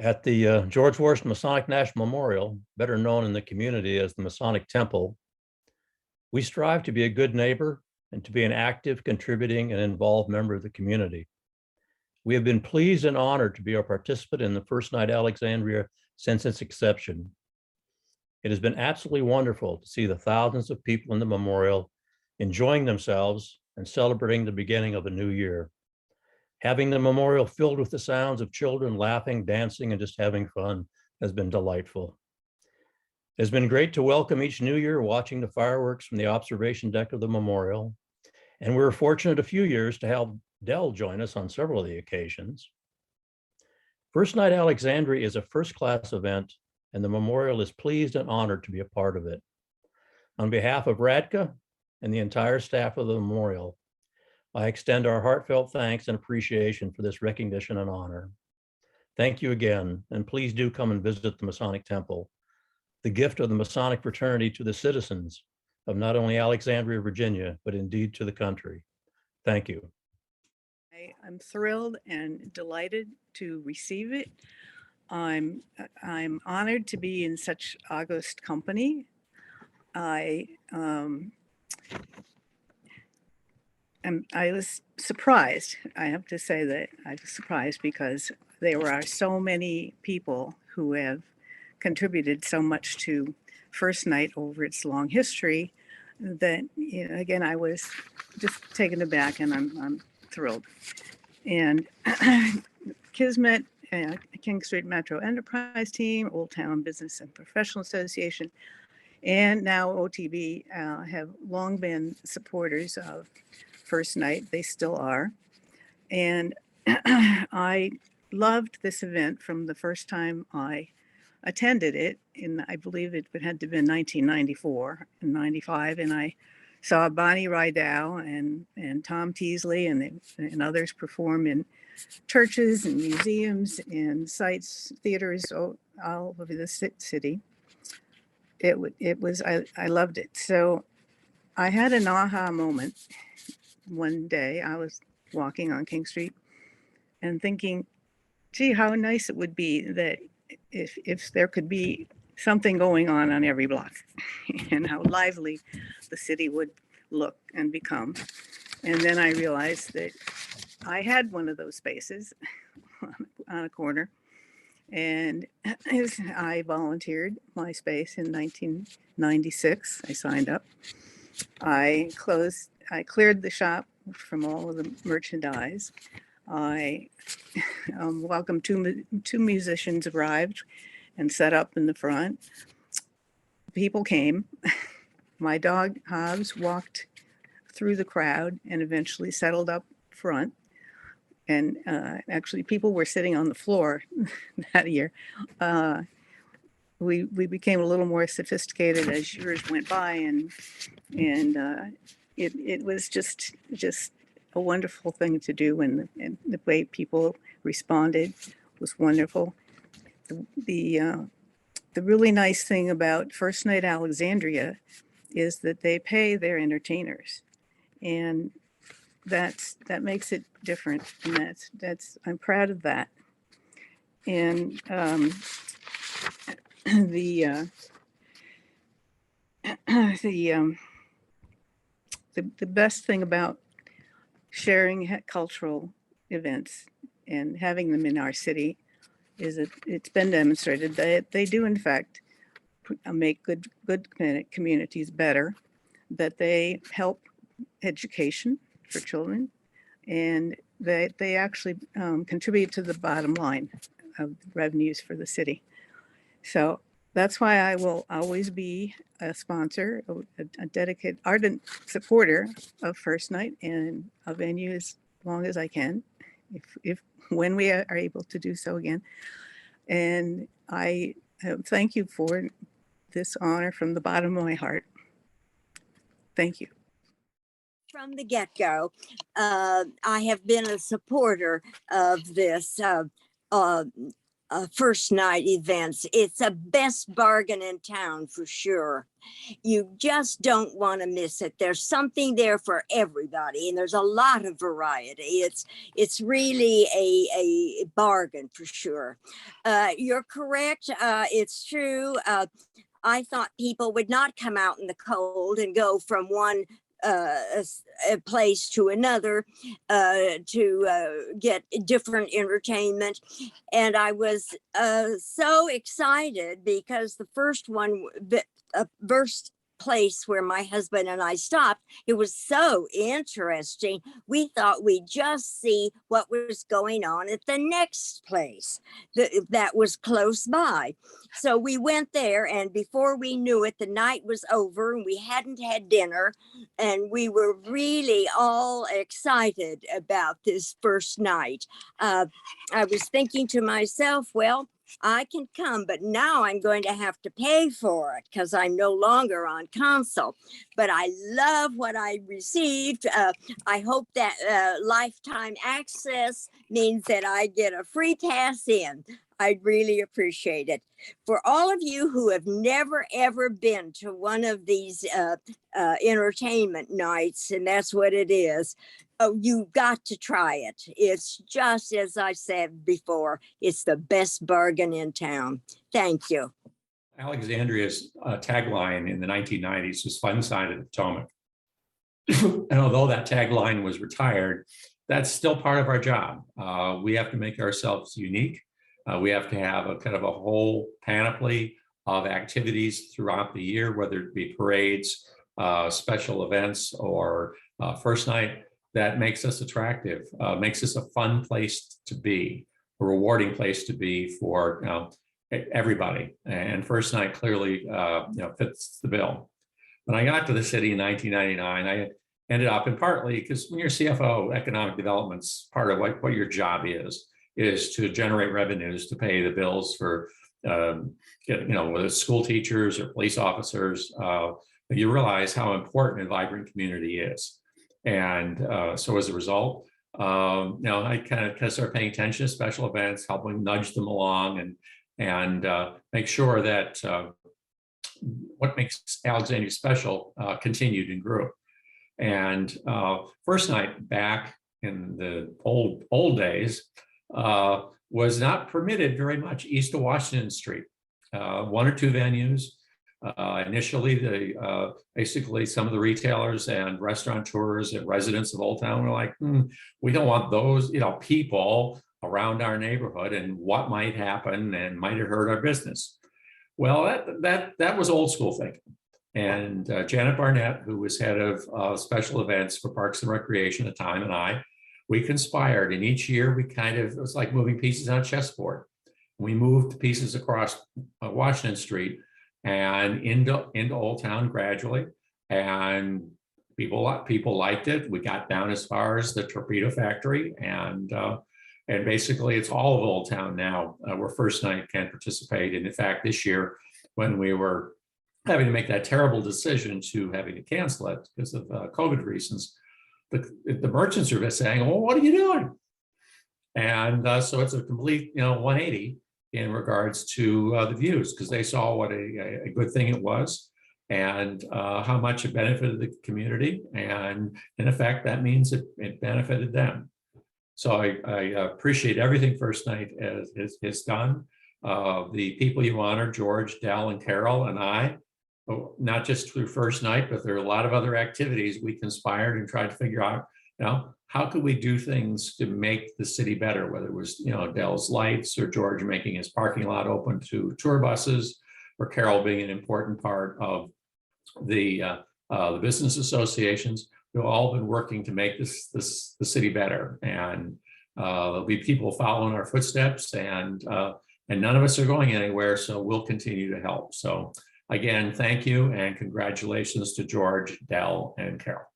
At the George Washington Masonic National Memorial, better known in the community as the Masonic Temple, we strive to be a good neighbor and to be an active, contributing, and involved member of the community. We have been pleased and honored to be a participant in the First Night Alexandria since its inception. It has been absolutely wonderful to see the thousands of people in the memorial enjoying themselves and celebrating the beginning of a new year. Having the memorial filled with the sounds of children laughing, dancing, and just having fun has been delightful. It has been great to welcome each new year watching the fireworks from the observation deck of the memorial. And we were fortunate a few years to have Dell join us on several of the occasions. First Night Alexandria is a first-class event, and the memorial is pleased and honored to be a part of it. On behalf of Radka and the entire staff of the memorial, I extend our heartfelt thanks and appreciation for this recognition and honor. Thank you again, and please do come and visit the Masonic Temple, the gift of the Masonic fraternity to the citizens of not only Alexandria, Virginia, but indeed to the country. Thank you. I'm thrilled and delighted to receive it. I'm honored to be in such august company. I was surprised. I have to say that I was surprised because there are so many people who have contributed so much to First Night over its long history that, you know, again, I was just taken aback, and I'm thrilled. And Kismet, King Street Metro Enterprise Team, Old Town Business and Professional Association, and now OTB have long been supporters of First Night. They still are. And I loved this event from the first time I attended it, and I believe it had to have been 1994 and 95, and I saw Bonnie Rydell and Tom Teasley and others perform in churches and museums and sites, theaters all over the city. I loved it. So I had an aha moment one day. I was walking on King Street and thinking, gee, how nice it would be that if there could be something going on every block, and how lively the city would look and become. And then I realized that I had one of those spaces on a corner, and I volunteered my space in 1996. I signed up. I cleared the shop from all of the merchandise. I welcomed two musicians arrived and set up in the front. People came. My dog Hobbs walked through the crowd and eventually settled up front. And actually, people were sitting on the floor that year. We became a little more sophisticated as years went by, and it was just a wonderful thing to do, and the way people responded was wonderful. The really nice thing about First Night Alexandria is that they pay their entertainers, and that makes it different, and I'm proud of that. And the best thing about sharing cultural events and having them in our city is that it's been demonstrated that they do in fact make good communities better, that they help education for children, and that they actually contribute to the bottom line of revenues for the city. So that's why I will always be a sponsor, a dedicated, ardent supporter of First Night and a venue as long as I can, when we are able to do so again. And I thank you for this honor from the bottom of my heart. Thank you. From the get-go, I have been a supporter of this first night events. It's a best bargain in town for sure. You just don't want to miss it. There's something there for everybody, and there's a lot of variety. It's really a bargain for sure. You're correct. It's true. I thought people would not come out in the cold and go from one a place to another to get different entertainment. And I was so excited because the first one, first place where my husband and I stopped, it was so interesting. We thought we'd just see what was going on at the next place that was close by. So we went there, and before we knew it, the night was over and we hadn't had dinner, and we were really all excited about this first night. I was thinking to myself, well, I can come, but now I'm going to have to pay for it because I'm no longer on console. But I love what I received. I hope that lifetime access means that I get a free pass in. I'd really appreciate it. For all of you who have never, ever been to one of these entertainment nights, and that's what it is, oh, you've got to try it. It's just, as I said before, it's the best bargain in town. Thank you. Alexandria's tagline in the 1990s was "Fun Side of the Potomac." And although that tagline was retired, that's still part of our job. We have to make ourselves unique. We have to have a kind of a whole panoply of activities throughout the year, whether it be parades, special events, or first night, that makes us attractive, makes us a fun place to be, a rewarding place to be for everybody. And first night clearly fits the bill. When I got to the city in 1999, I ended up, and partly because when you're CFO, economic development's part of what your job is to generate revenues to pay the bills for, whether it's school teachers or police officers. You realize how important a vibrant community is. And so as a result, I kind of started paying attention to special events, helping nudge them along and make sure that what makes Alexandria special continued and grew. And first night back in the old days was not permitted very much east of Washington Street. One or two venues. Initially, basically some of the retailers and restaurateurs and residents of Old Town were like, we don't want those, people around our neighborhood, and what might happen and might have hurt our business. Well, that was old school thinking. And Janet Barnett, who was head of special events for Parks and Recreation at the time, and we conspired. And each year it was like moving pieces on a chessboard. We moved pieces across Washington Street and into Old Town gradually, and people liked it. We got down as far as the Torpedo Factory, and basically it's all of Old Town now where first night can participate. And in fact, this year when we were having to make that terrible decision to having to cancel it because of COVID reasons, the merchants are saying, "Well, what are you doing?" And so it's a complete 180. In regards to the views, because they saw what a good thing it was and how much it benefited the community. And in effect, that means it benefited them. So I appreciate everything first night has done. The people you honor, George, Dell, and Carol, and I, not just through first night, but there are a lot of other activities we conspired and tried to figure out, how could we do things to make the city better, whether it was, Dell's lights or George making his parking lot open to tour buses, or Carol being an important part of the business associations. We've all been working to make the city better, and there'll be people following our footsteps, and none of us are going anywhere, so we'll continue to help. So again, thank you and congratulations to George, Dell, and Carol.